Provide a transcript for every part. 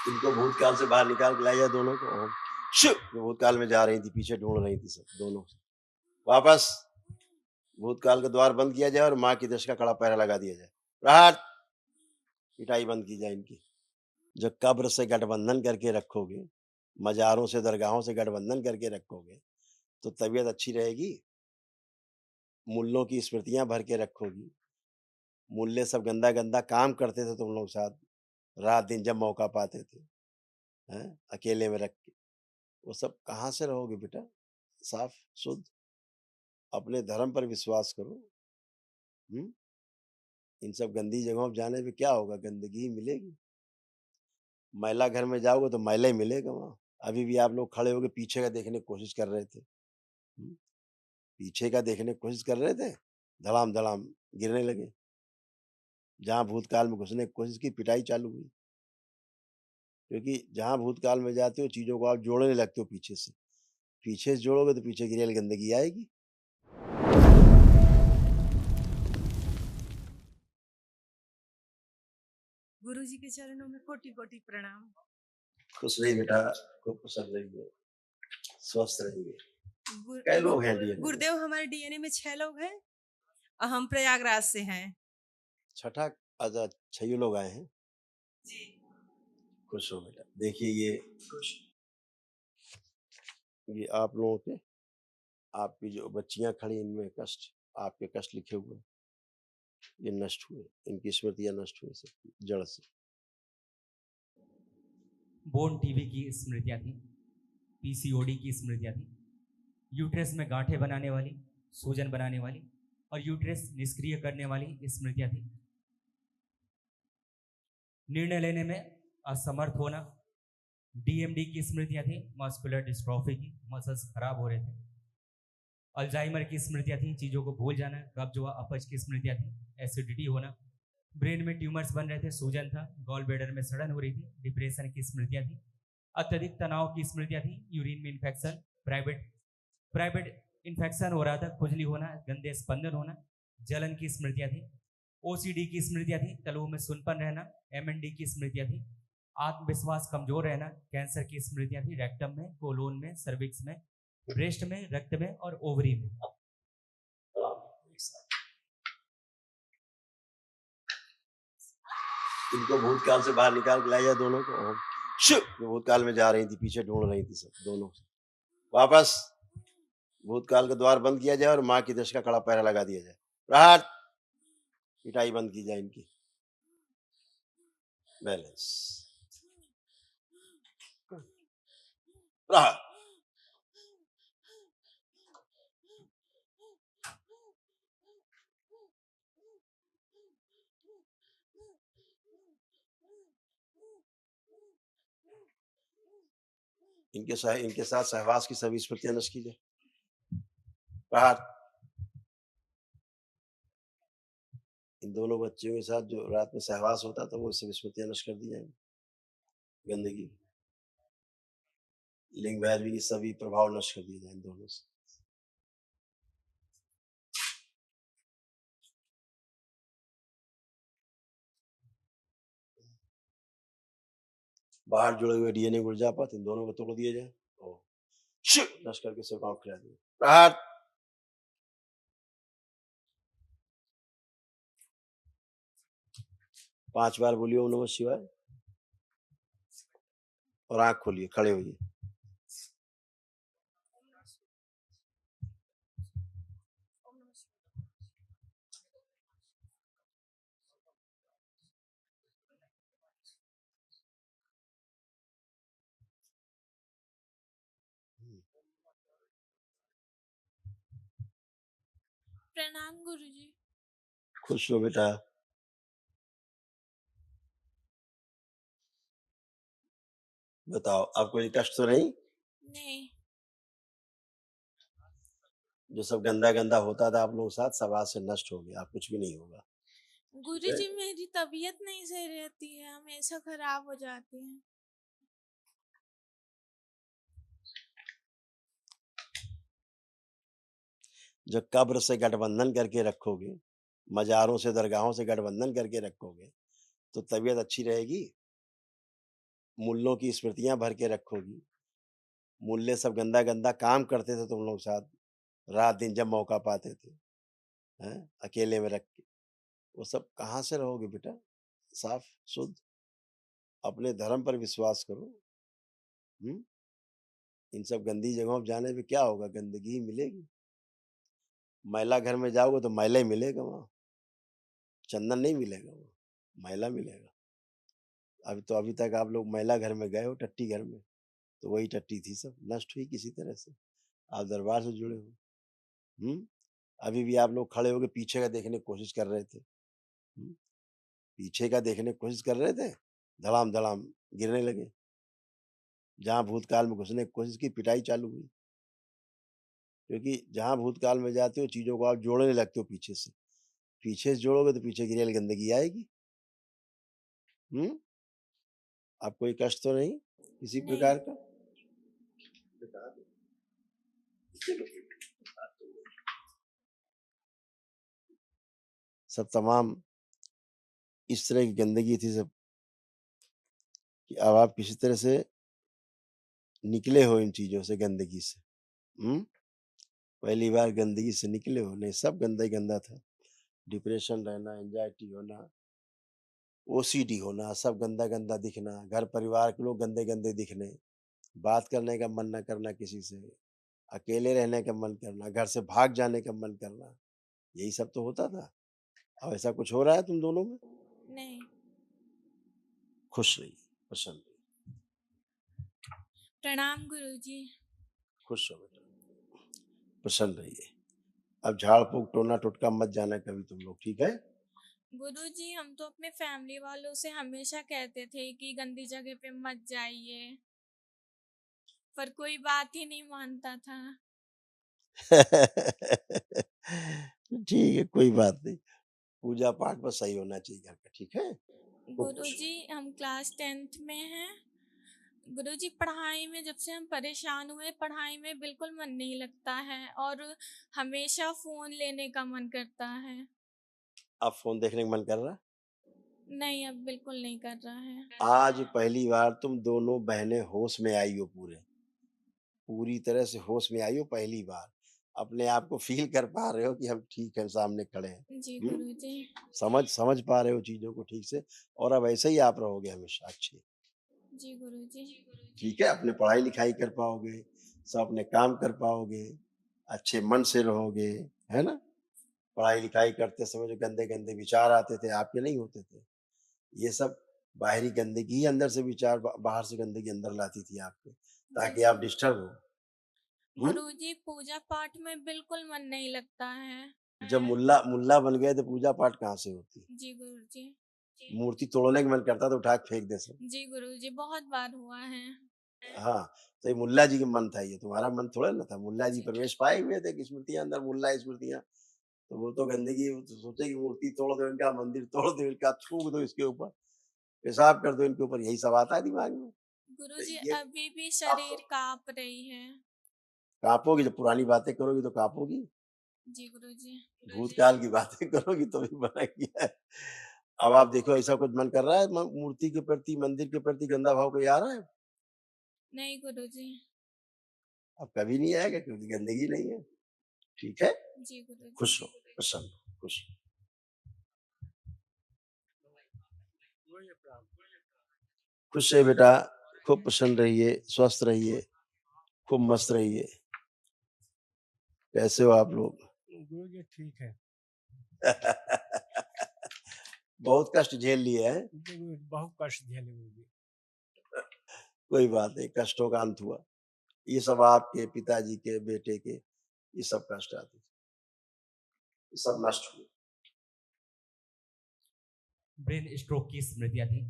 इनको भूतकाल से बाहर निकाल के लाया दोनों को और जो भूतकाल में जा रही थी, पीछे ढूंढ रही थी सब दोनों। वापस भूतकाल का द्वार बंद किया जाए और माँ की दश का कड़ा पहरा लगा दिया जाए। प्रहार, पिटाई बंद की जाए इनकी। जब कब्र से गठबंधन करके रखोगे, मज़ारों से, दरगाहों से गठबंधन करके रखोगे, तो तबीयत अच्छी रहेगी। मुल्लों की स्मृतियाँ भर के रखोगी। मुल्ले सब गंदा-गंदा काम करते थे तुम लोग साथ, रात-दिन जब मौका पाते थे, हैं? अकेले में रख के। वो सब कहाँ से रहोगे बेटा? साफ, शुद्ध, अपने धर्म पर विश्वास करो। हुँ? इन सब गंदी जगहों पे जाने पे क्या होगा? गंदगी ही मिलेगी। मैला घर में जाओगे तो मैला ही मिलेगा वहाँ। अभी भी आप लोग खड़े होके पीछे का देखने की कोशिश कर रहे थे। हुँ? पीछे का देखने की कोशिश कर रहे थे, धड़ाम-धड़ाम गिरने लगे। जहाँ भूतकाल में घुसने की कोशिश की, पिटाई चालू हुई। क्योंकि जहाँ भूतकाल में जाते हो, चीज़ों को आप जोड़ने लगते हो पीछे से। पीछे से जोड़ोगे तो पीछे की रेल गंदगी आएगी। गुरुजी के चरणों में कोटि-कोटि प्रणाम। खुश रहिए बेटा, खूब प्रसन्न रहिए, स्वस्थ रहिए। गुर कई गु लोग हैं डीएनए में। गुरुदेव हमारे डीएनए में 6 लोग हैं और हम प्रयागराज से हैं। छठा अच्छा 6 लोग आए हैं। जी। खुश हो बेटा। देखिए ये आप लोगों के, आपकी जो बच्चियाँ खड़ी इनमें कष्ट, आपके कष्ट लिखे हुए हैं, ये नष्ट हुए, इनकी स्मृतियाँ नष्ट हुई सबकी जड़ से। बोर्न टीवी की स्मृतियाँ थी, पीसीओडी की स्मृतियाँ थी, यूट्रस में गांठें बनाने वाली, सूजन बनाने वाली और यूट्रस निष्क्रिय करने वाली स्मृतियाँ थी। निर्णय लेने में असमर्थ होना, डीएमडी की स्मृतियाँ थी, मस्कुलर डिस्ट्रॉफी की, मसल्स खराब हो रहे थे। अल्जाइमर की स्मृतियाँ थी, चीज़ों को भूल जाना, कब्ज व अपच की स्मृतियाँ थी, एसिडिटी होना, ब्रेन में ट्यूमर्स बन रहे थे, सूजन था, गॉल ब्लैडर में सड़न हो रही थी, डिप्रेशन की स्मृतियाँ थी, अत्यधिक तनाव की स्मृतियाँ थी, यूरिन में इन्फेक्शन, प्राइवेट प्राइवेट इन्फेक्शन हो रहा था, खुजली होना, गंदे स्पंदन होना, जलन की स्मृतियाँ थी, ओसीडी की स्मृतियाँ थी, तलुओं में सुनपन रहना, एमएनडी की स्मृतियाँ थी, आत्मविश्वास कमजोर रहना, कैंसर की स्मृतियाँ थी, रेक्टम में, कोलोन में, सर्विक्स में, ब्रेस्ट में, रक्त में और ओवरी में। इनको भूतकाल से बाहर निकाल के लाया दोनों को और जो भूतकाल में जा रही थी, पीछे ढूंढ रही थी सब दोनों। वापस भूतकाल का द्वार बंद किया जाए और माँ की दश का कड़ा पहरा लगा दिया जाए। प्रहार, पिटाई बंद की जाए इनकी। बैलेंस, प्रहार। इनके साथ सहवास की सभी स्मृतियां नष्ट की जाए। प्रहार। इन दोनों बच्चियों के साथ जो रात में सहवास होता था, वो सभी स्मृतियां नष्ट कर दी जाएंगी। गंदगी, लिंग भैरवी की सभी प्रभाव नष्ट कर दिए जाए इन दोनों से। बाहर जुड़े हुए डीएनए ऊर्जापथ इन दोनों को तोड़ दिए जाए और नष्ट करके सब काम खिला दिए। प्रहार। 5 बार बोलिए ओम नमः शिवाय और आंख खोलिए, खड़े होइए। प्रणाम गुरुजी। खुश हो बेटा। बताओ, आपको कोई कष्ट तो नहीं? नहीं। जो सब गंदा-गंदा होता था आप लोगों के साथ, सब आज से नष्ट हो गया, अब कुछ भी नहीं होगा। गुरुजी मेरी तबीयत नहीं सही रहती है, हमेशा खराब हो जाती है। जब कब्र से गठबंधन करके रखोगे, मज़ारों से, दरगाहों से गठबंधन करके रखोगे, तो तबीयत अच्छी रहेगी। मूल्यों की स्मृतियां भर के रखोगी। मूल्य सब गंदा गंदा काम करते थे तुम लोग साथ, रात दिन जब मौका पाते थे, हैं, अकेले में रख के, वो सब कहाँ से रहोगे बेटा? साफ शुद्ध अपने धर्म पर विश्वास करो। हम्म इन सब गंदी जगहों पर जाने पे क्या होगा? गंदगी ही मिलेगी। मैला घर में जाओगे तो मैला ही मिलेगा वहां, चंदन नहीं मिलेगा वहां, मैला मिलेगा। अभी तक आप लोग मैला घर में गए हो, टट्टी घर में, तो वही टट्टी थी, सब नष्ट हुई किसी तरह से। आप दरबार से जुड़े हो। हम्म अभी भी आप लोग खड़े होके पीछे का देखने की कोशिश कर रहे थे। पीछे का देखने की कोशिश कर रहे थे, धड़ाम धड़ाम गिरने लगे। जहां भूतकाल में घुसने की कोशिश की, पिटाई चालू हुई। क्योंकि जहां भूतकाल में जाते हो, चीजों को आप जोड़ने लगते हो पीछे से। पीछे से जोड़ोगे तो पीछे की रेल गंदगी आएगी। आप कोई कष्ट तो नहीं किसी नहीं। प्रकार का? सब तमाम इस तरह की गंदगी थी सब, कि अब आप किसी तरह से निकले हो इन चीजों से, गंदगी से। पहली बार गंदगी से निकले हो? नहीं, सब गंदा ही गंदा था। डिप्रेशन रहना, एंजाइटी होना, ओसीडी होना, सब गंदा गंदा दिखना, घर परिवार के लोग गंदे गंदे दिखने, बात करने का मन न करना किसी से, अकेले रहने का मन करना, घर से भाग जाने का मन करना, यही सब तो होता था। अब ऐसा कुछ हो रहा है तुम दोनों में? नहीं। खुश रहिए, प्रसन्न रहिए। प्रणाम गुरुजी। खुश हो बेटा, प्रसन्न रहिए। अब झाड़ फूक टोना टोटका मत जाना कभी तुम लोग, ठीक है? गुरुजी, हम तो अपने फैमिली वालों से हमेशा कहते थे कि गंदी जगह पे मत जाइए, पर कोई बात ही नहीं मानता था। ठीक है, कोई बात नहीं। पूजा पाठ बस सही होना चाहिए घर का, ठीक है? खूब खुश गुरुजी, हम क्लास 10th में हैं। गुरुजी, पढ़ाई में जब से हम परेशान हुए, पढ़ाई में बिल्कुल मन नहीं लगता है और हमेशा फोन लेने का मन करता है। अब फोन देखने का मन कर रहा? नहीं, अब बिल्कुल नहीं कर रहा है। आज पहली बार तुम दोनों बहनें होश में आई हो, पूरी तरह से होश में आई हो पहली बार। अपने आप को फील कर पा रहे हो कि हम ठीक है, सामने खड़े हैं। जी गुरुजी। समझ पा रहे हो चीजों को ठीक से, और अब ऐसे ही आप रहोगे हमेशा अच्छे। जी गुरुजी। ठीक है, अपने पढ़ाई लिखाई कर पाओगे, सब अपने काम कर पाओगे, अच्छे मन से रहोगे, है ना? पढ़ाई लिखाई करते समय जो गंदे गंदे विचार आते थे, आपके नहीं होते थे। ये सब बाहरी गंदगी ही अंदर से विचार, बाहर से गंदगी अंदर लाती थी आपके, ताकि आप डिस्टर्ब हो। गुरुजी, पूजा पाठ में बिल्कुल मन नहीं लगता है। जब मुल्ला मुल्ला बन गए तो पूजा पाठ कहाँ से होती? जी गुरुजी। मूर्ति तोड़ने का मन करता तो उठा के फेंक दे सब। जी गुरुजी, बहुत बार हुआ है। हाँ, तो ये मुल्ला जी का मन था, ये तुम्हारा मन थोड़ा ना था। मुल्ला जी प्रवेश पाए हुए थे कि स्मृतियां अंदर, मुल्ला स्मृतियां, तो वो तो गंदगी, वो तो सोचे कि मूर्ति तोड़ दो इनका, मंदिर तोड़ दो इनका, थूक दो इसके ऊपर, पेशाब कर दो इनके ऊपर, यही सब आता है दिमाग में। गुरुजी, ये अभी भी शरीर कांप रही है। कांपोगी, जब पुरानी बातें करोगी तो कांपोगी। जी गुरुजी। भूतकाल की बातें करोगी तो भी मना किया है। अब आप देखो, ऐसा कुछ मन कर रहा है मूर्ति के प्रति, मंदिर के प्रति गंदा भाव कोई आ रहा है? नहीं गुरुजी। अब कभी नहीं आएगा, क्योंकि गंदगी नहीं है, ठीक है? जी गुरुजी। खुश हो, प्रसन्न हो, खुश हो। खुश है बेटा, खूब प्रसन्न रहिए, स्वस्थ रहिए, खूब मस्त रहिए। कैसे हो आप लोग? गुरुजी ठीक है। बहुत कष्ट झेल लिए हैं। बहुत कष्ट झेले गुरुजी। कोई बात नहीं, कष्टों का अंत हुआ। ये सब आपके पिताजी के, बेटे के, ये सब कष्ट आते थे, ये सब नष्ट हुए। ब्रेन स्ट्रोक की स्मृतियां थी,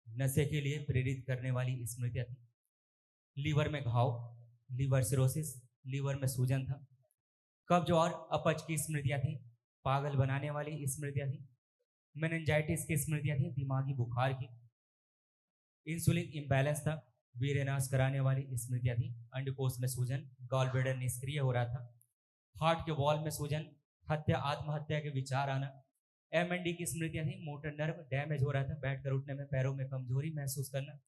नशे के लिए प्रेरित करने वाली स्मृतियां थी, लीवर में घाव, लीवर सिरोसिस, लीवर में सूजन था, कब्ज और अपच की स्मृतियां थी, पागल बनाने वाली स्मृतियां थी, मेनिंजाइटिस की स्मृतियां थी, दिमागी बुखार की, इंसुलिन इम्बैलेंस था, वीर्यनाश कराने वाली स्मृतियां थी, अंडकोश में सूजन, गॉल ब्लैडर निष्क्रिय हो रहा था, हार्ट के वॉल में सूजन, हत्या आत्महत्या के विचार आना, MND की स्मृतियां थी, मोटर नर्व डैमेज हो रहा था, बैठकर उठने में पैरों में कमजोरी महसूस करना,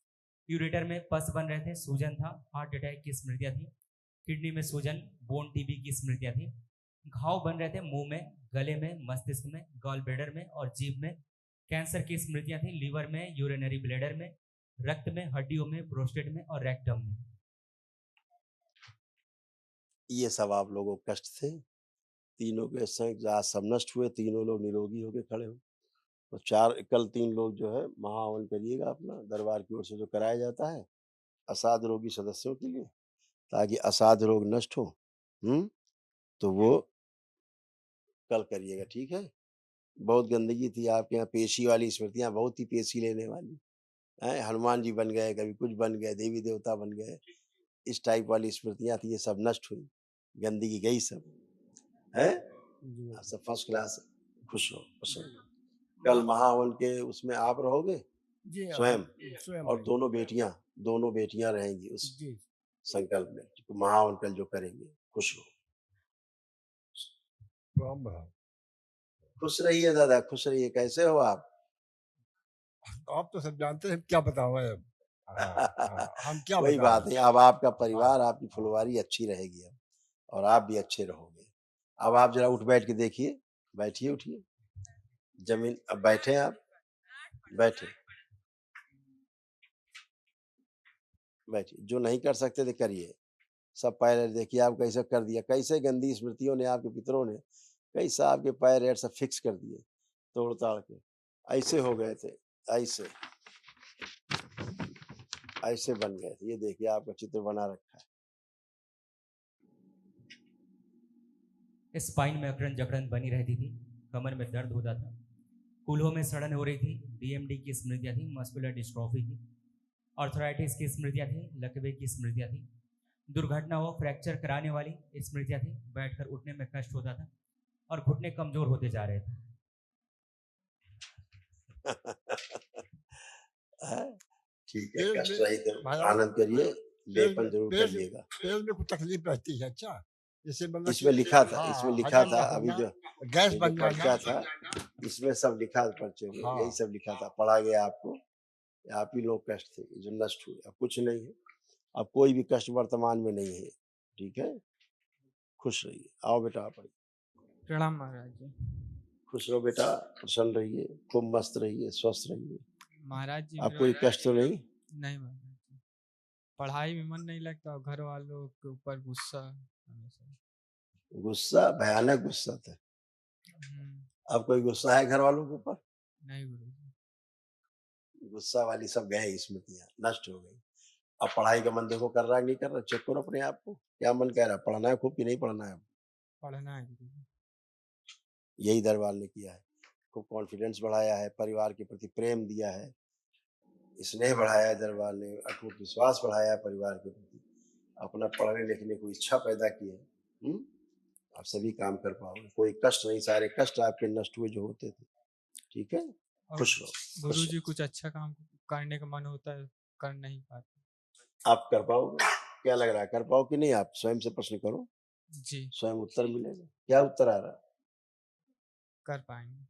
यूरेटर में पस बन रहे थे, सूजन था, हार्ट अटैक की स्मृतियां थी, किडनी में सूजन, बोन टीबी की स्मृतियां थी, घाव बन रहे थे मुंह में, गले में, मस्तिष्क में, गॉल ब्लैडर में और जीभ में, कैंसर की स्मृतियां थी लीवर में, यूरिनरी ब्लैडर में, रक्त में, हड्डियों में, प्रोस्टेट में और रेक्टम में। ये सब आप लोगों को कष्ट थे। तीनों के संग आज सब नष्ट हुए, तीनों लोग निरोगी होके खड़े हो। तो कल 3 लोग जो है महाहवन करिएगा अपना दरबार की ओर से जो कराया जाता है असाध रोगी सदस्यों के लिए, ताकि असाध रोग नष्ट हो। तो वो कल करिएगा, ठीक है। बहुत गंदगी थी आपके यहाँ, पेशी वाली स्मृतियां बहुत ही पेशी लेने वाली हैं। हनुमान जी बन गए, कभी कुछ बन गए, देवी देवता बन गए, इस टाइप वाली स्मृतियां थी, ये सब नष्ट हुई, गंदगी गई सब है। जी आप सब फर्स्ट क्लास, खुश रहो, प्रसन्न रहो। कल महाहवन के उसमें आप रहोगे जी स्वयं, स्वयं और दोनों बेटियां रहेंगी उस जी संकल्प में, महाहवन कल जो करेंगे। खुश रहो, प्रणाम महाराज। खुश रहिए दादा, खुश रहिए। कैसे हो आप? आप तो सब जानते हैं, क्या बताओ मैं अब। हम क्या कोई बताएं। बात नहीं, अब आपका परिवार, आपकी फुलवारी अच्छी रहेगी अब, और आप भी अच्छे रहोगे। अब आप जरा उठ बैठ के देखिए, बैठिए, उठिए, जमीन अब बैठे आप, बैठे बैठिए। जो नहीं कर सकते थे करिए, सब पैर देखिए आप कैसे कर दिया, कैसे गंदी स्मृतियों ने, आपके पितरों ने कैसा आपके पैर ऐड सब फिक्स कर दिए, तोड़ ताड़ के ऐसे हो गए थे, ऐसे बन गए थे। ये देखिए आपका चित्र बना रखा है। स्पाइन में अकड़न जकड़न बनी रहती थी, कमर में दर्द होता था, कूल्हों में सड़न हो रही थी, डीएमडी की स्मृतियां थी, मस्कुलर डिस्ट्रॉफी की, आर्थराइटिस की स्मृतियां थी, लकवे की स्मृतियां थी, दुर्घटना हो फ्रैक्चर कराने वाली स्मृतियां थी, बैठकर उठने में कष्ट होता था और घुटने कमजोर होते जा रहे थे। ठीक है, कष्ट रहित आनंद करिए, लेपन जरूर करिएगा। पेट में कुछ तकलीफ रहती है, अच्छा जैसे मतलब इसमें लिखा था, हाँ, इसमें लिखा था, हजम अभी ना जो होना, गैस ये जो बन पर्चा जाना। था, इसमें सब लिखा था पर्चे में, हाँ। यही सब लिखा था, पढ़ा गया आपको। आप ही लोग कष्ट थे जो नष्ट हुए, अब कुछ नहीं है, अब कोई भी कष्ट वर्तमान में नहीं है, ठीक है। खुश रहिए, आओ बेटा आप आइए। प्रणाम महाराज जी। खुश रहो बेटा, प्रसन्न रहिए, खूब मस्त रहिए, स्वस्थ रहिए। महाराज जी अब कोई कष्ट तो नहीं? नहीं महाराज जी, पढ़ाई में मन नहीं लगता और घर वालों के ऊपर गुस्सा हमेशा। गुस्सा, भयानक गुस्सा था। अब कोई गुस्सा है घर वालों के ऊपर? नहीं गुरु जी। गुस्सा वाली सब गए स्मृतियां, नष्ट हो गई। अब पढ़ाई का मन देखो कर रहा है नहीं कर रहा, चेक करो अपने आप को, क्या मन कह रहा है, पढ़ना है खूब कि नहीं पढ़ना है? पढ़ना है गुरु जी। यही दरबार ने किया है, खूब कॉन्फिडेंस बढ़ाया है, परिवार के प्रति प्रेम दिया है, स्नेह बढ़ाया है दरबार ने, अटूट विश्वास बढ़ाया है परिवार के प्रति, अपना पढ़ने लिखने को इच्छा पैदा की है। आप सभी काम कर पाओगे, कोई कष्ट नहीं, सारे कष्ट आपके नष्ट हुए जो होते थे, ठीक है। खुश रहो गुरु जी, कुछ अच्छा काम करने का मन होता है, कर नहीं पाते। आप कर पाओगे, क्या लग रहा है कर पाओ कि नहीं? आप स्वयं से प्रश्न करो जी, स्वयं उत्तर मिलेगा। क्या उत्तर आ रहा है? कर पाएंगे।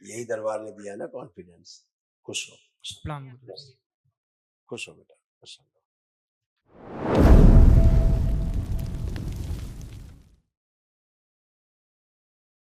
यही दरबार ने दिया ना कॉन्फिडेंस। खुश रहो, प्रणाम गुरु जी। खुश हो बेटा, प्रसन्न हो।